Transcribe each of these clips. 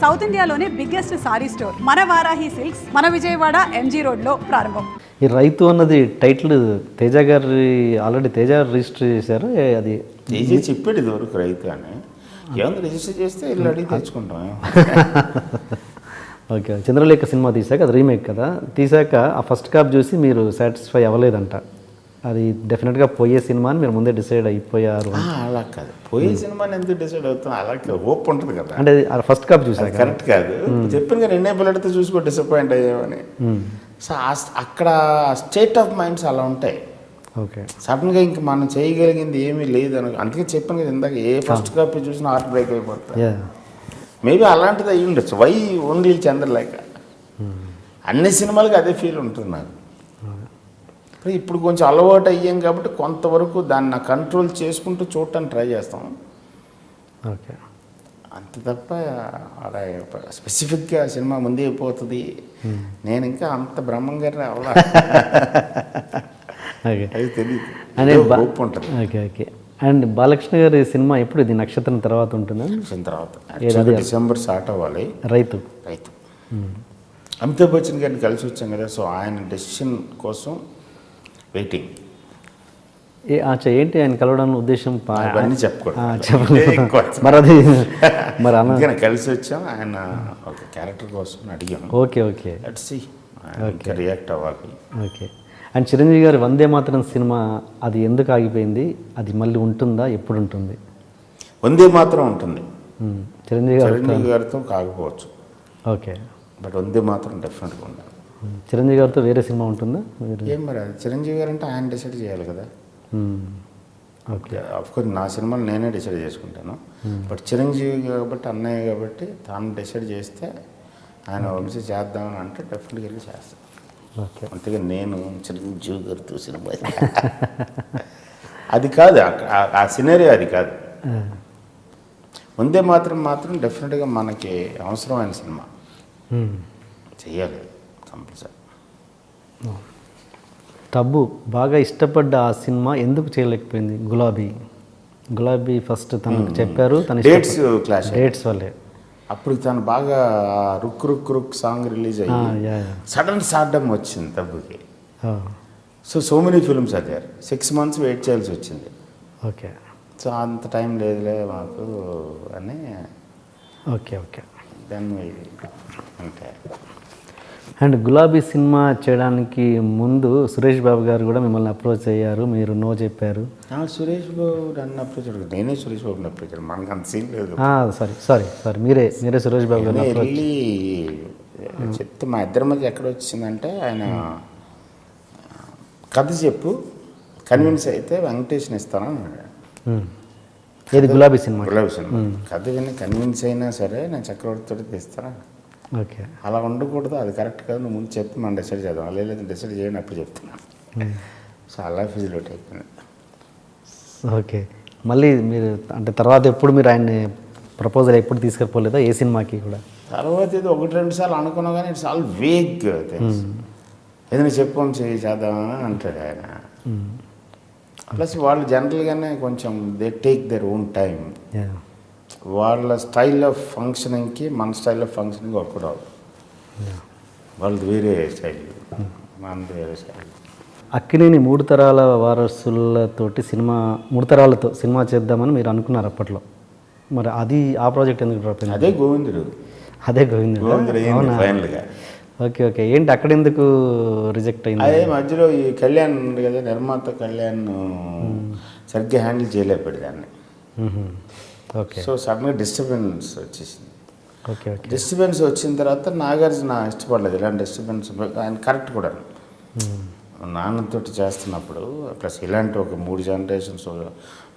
South ఇండియాలోనే biggest sorry store మన Varahi silks మన విజయవాడ ఎంజీ రోడ్లో ప్రారంభం. ఈ రైతు అన్నది టైటిల్ తేజ గారి ఆల్రెడీ తేజ రిజిస్టర్ చేశారు. అది తేజ చెప్పాడు ఇదివరకు రైతు అని, ఏమన్నా రిజిస్టర్ చేస్తే ఇల్లు అడిగి తెచ్చుకుంటాం. ఓకే, చంద్రలేఖ సినిమా తీసాక అది రీమేక్ కదా, తీసాక ఆ ఫస్ట్ కాప్ చూసి మీరు సాటిస్ఫై అవ్వలేదంట. అది డెఫినెట్గా పోయే సినిమా అని మీరు ముందే డిసైడ్ అయిపోయారు. అలా కాదు, పోయే సినిమాని ఎందుకు డిసైడ్ అవుతాం, అలా హోప్ ఉంటుంది కదా. అంటే ఫస్ట్ కాప్ చూసాక కరెక్ట్ కాదు, చెప్పాను కదా ఎన్నే పిల్లడితో చూసుకో డిసప్పాయింట్ అయ్యామని. సో అక్కడ స్టేట్ ఆఫ్ మైండ్స్ అలా ఉంటాయి. ఓకే, సడన్గా ఇంక మనం చేయగలిగింది ఏమీ లేదు అని అందుకే చెప్పాను కదా ఇందాక, ఏ ఫస్ట్ కాపీ చూసినా హార్ట్ బ్రేక్ అయిపోతుంది. మేబీ అలాంటిది అయ్యి ఉండొచ్చు. వై ఓన్లీ చంద్రలేఖ, అన్ని సినిమాలకి అదే ఫీల్ ఉంటుంది నాకు. ఇప్పుడు కొంచెం అలవాటు అయ్యాం కాబట్టి కొంతవరకు దాన్ని కంట్రోల్ చేసుకుంటూ చూడటానికి ట్రై చేస్తాం. ఓకే, అంత తప్ప అలా స్పెసిఫిక్గా సినిమా ముందే అయిపోతుంది నేను ఇంకా అంత బ్రహ్మంగానే అవ్వాలి అది తెలియదు అనే హోప్ ఉంటుంది. Okay okay. అండ్ బాలకృష్ణ గారి సినిమా ఎప్పుడు ఇది నక్షత్రం తర్వాత ఉంటుందా? తర్వాత డిసెంబర్ స్టార్ట్ అవ్వాలి. రైతు అమితాబ్ బచ్చన్ గారిని కలిసి వచ్చాం కదా, సో ఆయన డెసిషన్ కోసం వెయిటింగ్. ఏంటి ఆయన కలవడానికి ఉద్దేశం? అవన్నీ అందుకని కలిసి వచ్చాం. ఆయన ఒక క్యారెక్టర్ కోసం అడిగాం. ఓకే ఓకే, రియాక్ట్ అవ్వాలి. ఓకే. అండ్ చిరంజీవి గారి వందే మాతరం సినిమా అది ఎందుకు ఆగిపోయింది? అది మళ్ళీ ఉంటుందా? ఎప్పుడు ఉంటుంది? వందే మాత్రం ఉంటుంది. చిరంజీవి గారితో కాకపోవచ్చు. ఓకే, బట్ వందే మాత్రం డెఫినెట్గా ఉండాలి. చిరంజీవి గారితో వేరే సినిమా ఉంటుందా? ఏం మరి అది చిరంజీవి గారు అంటే ఆయన డిసైడ్ చేయాలి కదా. ఓకే, అఫ్కోర్స్ నా సినిమాలు నేనే డిసైడ్ చేసుకుంటాను. బట్ చిరంజీవి కాబట్టి అన్నయ్య కాబట్టి తాను డిసైడ్ చేస్తే ఆయన వంశీ చేద్దామని అంటే డెఫినెట్గా వెళ్ళి చేస్తాను. ఓకే, అంతేగా నేను చిరంజీవి గారితో సినిమా అది కాదు, ఆ సినారియో అది కాదు. వందే మాత్రం డెఫినెట్గా మనకి అవసరమైన సినిమా చెయ్యాలి కంపల్సరీ. టబ్బు బాగా ఇష్టపడ్డ ఆ సినిమా ఎందుకు చేయలేకపోయింది? గులాబీ ఫస్ట్ తనకు చెప్పారు, తన డేట్స్ వల్లే. అప్పుడు తను బాగా రుక్ సాంగ్ రిలీజ్ అయ్యి సడన్ స్టార్డమ్ వచ్చింది టబ్బుకి. సో మెనీ ఫిల్మ్స్ అదే 6 months వెయిట్ చేయాల్సి వచ్చింది. ఓకే, సో అంత టైం లేదులే మాకు అని. ఓకే ఓకే, దాన్ని అంటే. అండ్ గులాబీ సినిమా చేయడానికి ముందు సురేష్ బాబు గారు కూడా మిమ్మల్ని అప్రోచ్ అయ్యారు, మీరు నో చెప్పారు. సురేష్ బాబు నన్ను అప్రోచ్ అయ్యారు, నేనే సురేష్ బాబుని అప్రోచ్ అయ్యాను. మనకు అంత సీన్ లేదు. సారీ మీరే సురేష్ బాబు గారు వెళ్ళి చెప్తే మా ఇద్దరి మధ్య ఎక్కడ వచ్చిందంటే, ఆయన కథ చెప్పు కన్విన్స్ అయితే వెంకటేష్ని ఇస్తానని అన్నాడు. ఏది గులాబీ సినిమా కథ విని కన్విన్స్ అయినా సరే నేను చక్రవర్తితో తీస్తాను. ఓకే, అలా ఉండకూడదు, అది కరెక్ట్ కాదు, నువ్వు ముందు చెప్తే మనం డిసైడ్ చేద్దాం. అలా లేదు డిసైడ్ చేయని అప్పుడు చెప్తున్నాను. సో అలా ఫిజిలిటీ అయిపోయింది. ఓకే, మళ్ళీ మీరు అంటే తర్వాత ఎప్పుడు మీరు ఆయన్ని ప్రపోజల్ ఎప్పుడు తీసుకెళ్ళిపోలేదా ఏ సినిమాకి కూడా? తర్వాత ఇది 1-2 సార్లు అనుకున్నా కానీ ఇట్స్ ఆల్ వేగ్ తెలుసు. ఏదైనా చెప్పం చేద్దామని అంటాడు ఆయన. ప్లస్ వాళ్ళు జనరల్గానే కొంచెం they take their own time. వాళ్ళ స్టైల్ ఆఫ్ ఫంక్షనింగ్కి మన స్టైల్ ఆఫ్ ఫంక్షనింగ్ వర్కౌట్ అవ్వదు. వాళ్ళది వేరే స్టైల్, మనది వేరే స్టైల్. అక్కినేని 3 తరాల వారసులతోటి మూడు తరాలతో సినిమా చేద్దామని మీరు అనుకున్నారు అప్పట్లో. మరి అది ఆ ప్రాజెక్ట్ ఎందుకు డ్రాప్ అయింది? అదే గోవిందుడు ఫైనల్గా. ఓకే ఓకే, ఏంటి అక్కడ ఎందుకు రిజెక్ట్ అయింది? అదే మధ్యలో ఈ కళ్యాణ్ ఉంది కదా, నిర్మాత కళ్యాణ్ సరిగ్గా హ్యాండిల్ చేయలేకపోయాడు దాన్ని. ఓకే, సో సడన్గా డిస్టర్బెన్స్ వచ్చేసింది. ఓకే ఓకే, డిస్టర్బెన్స్ వచ్చిన తర్వాత నాగార్జున ఇష్టపడలేదు ఇలాంటి డిస్టర్బెన్స్. ఆయన కరెక్ట్ కూడా నాన్నతో చేస్తున్నప్పుడు ప్లస్ ఇలాంటి ఒక 3 generations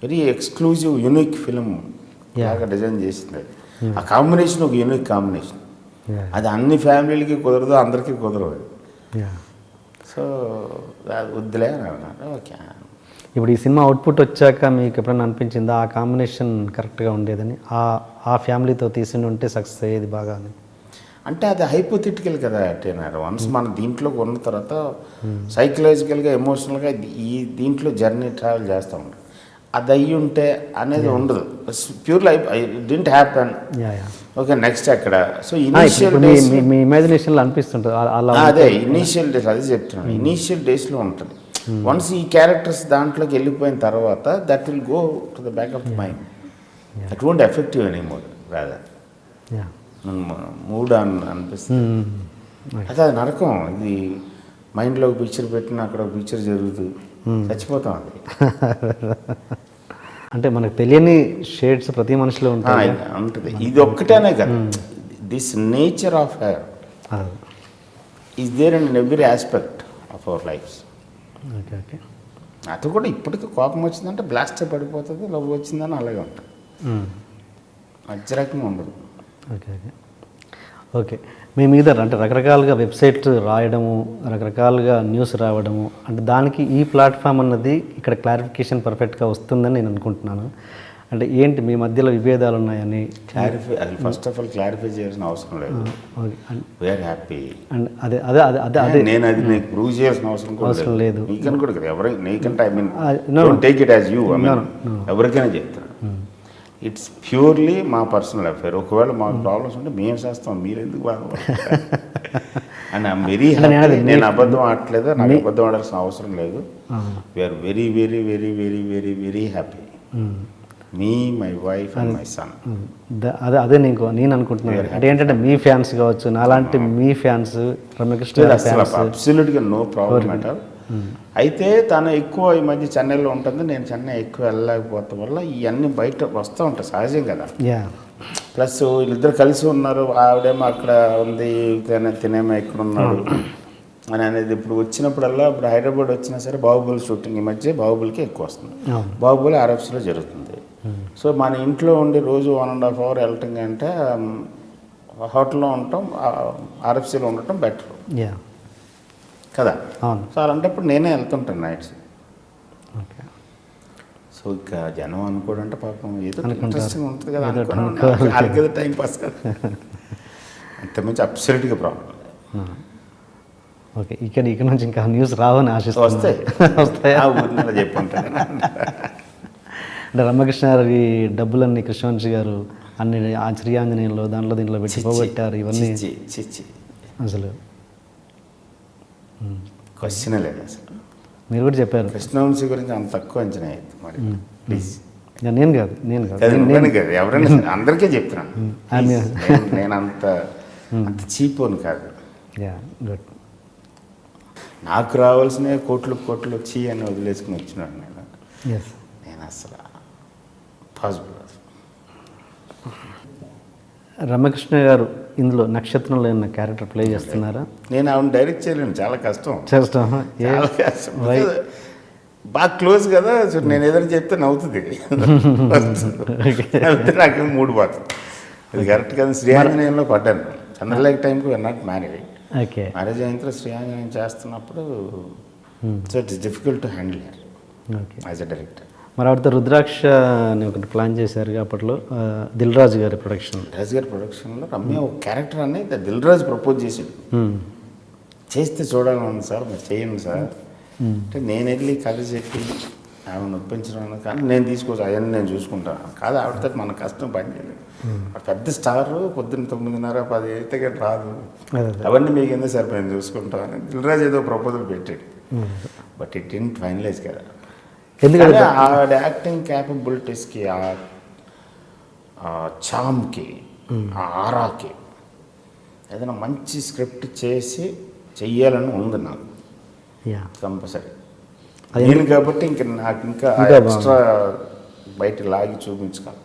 very exclusive unique film లాగా డిజైన్ చేసింది. అది ఆ కాంబినేషన్ ఒక యూనిక్ కాంబినేషన్. అది అన్ని ఫ్యామిలీలకి కుదరదు, అందరికీ కుదరదు. సో అది వద్దులే అని అన్నారు. ఓకే, ఇప్పుడు ఈ సినిమా అవుట్పుట్ వచ్చాక మీకు ఎప్పుడైనా అనిపించిందా ఆ కాంబినేషన్ కరెక్ట్గా ఉండేదని? ఆ ఫ్యామిలీతో తీసి ఉంటే సక్సెస్ అయ్యేది బాగా అని? అంటే అది హైపోథెటికల్ కదా అట్టేనారు. వన్స్ మన దీంట్లోకి ఉన్న తర్వాత సైకలాజికల్గా ఎమోషనల్గా ఈ దీంట్లో జర్నీ ట్రావెల్ చేస్తూ ఉంటాం. అది అయ్యి ఉంటే అనేది ఉండదు. Purely I didn't happen. Okay, next ఎక్కడ? సో ఇనీషియల్ డేస్ మీ ఇమాజినేషన్లో అనిపిస్తుంటుంది అలా. అదే ఇనీషియల్ డేస్, అదే చెప్తున్నాను. ఇనీషియల్ డేస్లో ఉంటుంది. వన్స్ ఈ క్యారెక్టర్స్ దాంట్లోకి వెళ్ళిపోయిన తర్వాత that will go to the back of the mind. That won't effective any mode rather mood అనిపిస్తుంది. అయితే అది నరకం. ఇది మైండ్లో ఒక పిక్చర్ పెట్టిన అక్కడ ఒక పిక్చర్ జరుగుతుంది, చచ్చిపోతాం అది. అంటే మనకు తెలియని షేడ్స్ ప్రతి మనిషిలో ఉంటాయి ఉంటుంది. ఇది ఒక్కటేనే కదా, this nature of hair is there in every aspect of our lives. Okay okay. అది కూడా ఇప్పటికీ కోపం వచ్చిందంటే బ్లాస్ట్ పడిపోతుంది, లవ్ వచ్చిందని అలాగే ఉంటుంది, మధ్య రకంగా ఉండదు. Okay okay okay. మీ మీద అంటే రకరకాలుగా వెబ్సైట్ రాయడము, రకరకాలుగా న్యూస్ రావడము, అంటే దానికి ఈ ప్లాట్ఫామ్ అన్నది ఇక్కడ క్లారిఫికేషన్ పర్ఫెక్ట్గా వస్తుందని నేను అనుకుంటున్నాను. అంటే ఏంటి మీ మధ్యలో విభేదాలు ఉన్నాయని అది ఫస్ట్ ఆఫ్ ఆల్ క్లారిఫై చేయాల్సిన అవసరం లేదు. We are happy. అండ్ అదే అదే అదే అదే అదే నేను అది నీకు ప్రూవ్ చేయాల్సిన అవసరం లేదు. నీకని కూడా కదా, నీకంటే I mean take it as you. ఎవరికైనా చెప్తాను, ఇట్స్ ప్యూర్లీ మా పర్సనల్ అఫేర్. ఒకవేళ మాకు ప్రాబ్లమ్స్ ఉంటే మేము చేస్తాం, మీరు ఎందుకు బాధపడతారు? And I'm very happy. నేను అబద్ధం ఆడట్లేదు, నాకు అబద్ధం ఆడాల్సిన అవసరం లేదు. We're very very very very very very happy, me my wife and my son. అదే అదే నేను అనుకుంటున్నాను. అంటే ఏంటంటే మీ ఫ్యాన్స్ కావచ్చు, నాలాంటి మీ ఫ్యాన్స్, రమ్యకృష్ణ అబ్సల్యూట్గా నో ప్రాబ్లం అట్ ఆల్. అయితే తను ఎక్కువ ఈ మధ్య చెన్నైలో ఉంటుంది, నేను చెన్నై ఎక్కువ వెళ్ళలేకపోవడం వల్ల ఇవన్నీ బయట వస్తూ ఉంటాయి, సహజం కదా. ప్లస్ వీళ్ళిద్దరు కలిసి ఉన్నారు, ఆవిడేమో అక్కడ ఉంది, తినేమో ఇక్కడ ఉన్నాడు అని అనేది. ఇప్పుడు వచ్చినప్పుడల్లా, ఇప్పుడు హైదరాబాద్ వచ్చినా సరే బాహుబలి షూటింగ్ ఈ మధ్య బాహుబలికి ఎక్కువ వస్తుంది. బాహుబలి RFCలో జరుగుతుంది. సో మన ఇంట్లో ఉండి రోజు 1.5 hour వెళ్ళటం కంటే హోటల్లో ఉండటం, RFCలో ఉండటం బెటర్ కదా. సో అలాంటప్పుడు నేనే వెళ్తుంటాను నైట్స్. సో ఇక జనం అనుకోడంటే పాపం ఏదో ఇంట్రెస్టింగ్ ఉంటుంది కదా, అనుకున్నాను టైం పాస్ కదా, అంతకుమించి అబ్సల్యూట్గా ప్రాబ్లం. ఓకే, ఇక్కడ నుంచి ఇంకా న్యూస్ రావని ఆశిస్తాను. వస్తాయి చెప్పుకుంటాను. అంటే రమ్యకృష్ణ గారి డబ్బులన్నీ కృష్ణవంశీ గారు అన్ని శ్రీ ఆంజనేయంలో దాంట్లో దీంట్లో పెట్టి పోగొట్టారు. ఇవన్నీ అసలు క్వశ్చన్ లేదు అసలు. మీరు కూడా చెప్పారు కృష్ణవంశీ గురించి అంత తక్కువ అంచనా అయ్యింది. మరి ప్లీజ్, నేను కాదు ఎవరైనా అందరికీ చెప్తున్నాను, నేను అంత చీప్ అని కాదు. గుడ్. నాకు రావాల్సిన కోట్లు కోట్లు వచ్చి అని వదిలేసుకుని వచ్చినాను నేను. నేను అసలు పాసిబుల్. రమ్యకృష్ణ గారు ఇందులో నక్షత్రంలో ఏమన్నా క్యారెక్టర్ ప్లే చేస్తున్నారా? నేను ఆవిడ డైరెక్ట్ చేయలేను, చాలా కష్టం. చాలా కష్టం, బాగా క్లోజ్ కదా. సో నేను ఏదైనా చెప్తే నవ్వుతుంది, నాకు మూడు పోతుంది. అది కరెక్ట్ కదా. శ్రీ ఆంజనేయంలో పడ్డాను, చంద్రలేఖ టైంకి వీఆర్ నాట్ మ్యారీడ్. మ్యారేజ్ అయిన తర్వాత శ్రీ ఆంజనేయం చేస్తున్నప్పుడు so it's difficult to handle here as a director. మరి ఆవిడతో రుద్రాక్ష అని ఒకటి ప్లాన్ చేశారు అప్పట్లో, దిల్ రాజు గారి ప్రొడక్షన్లో రమ్య ఒక క్యారెక్టర్ అని దిల్ రాజు ప్రపోజ్ చేసాడు. చేస్తే చూడాలని ఉంది సార్, మీరు చేయండి సార్ అంటే నేను వెళ్ళి కథ చెప్పి ఆవిడ నొప్పించడం, కానీ నేను తీసుకోవచ్చు అవన్నీ నేను చూసుకుంటాను. కాదు, ఆవిడతో మన కష్టం పని చేయలేదు. పెద్ద స్టార్, పొద్దున్న 9:30 10 అయితే కానీ రాదు, అవన్నీ మీకు ఎందుకు సార్ నేను చూసుకుంటాను. దిల్ రాజు ఏదో ప్రపోజల్ పెట్టాడు, బట్ ఇట్ ఇన్ ఫైనలైజ్ కదా. ఎందుకంటే ఆవిడ యాక్టింగ్ క్యాపబిలిటీస్కి, ఆ చామ్కి, ఆ ఆరాకి ఏదైనా మంచి స్క్రిప్ట్ చేసి చెయ్యాలని ఉంది నాకు కంపల్సరీ. నేను కాబట్టి ఇంక నాకు ఇంకా ఎక్స్ట్రా బయట లాగి చూపించుకోవాలి.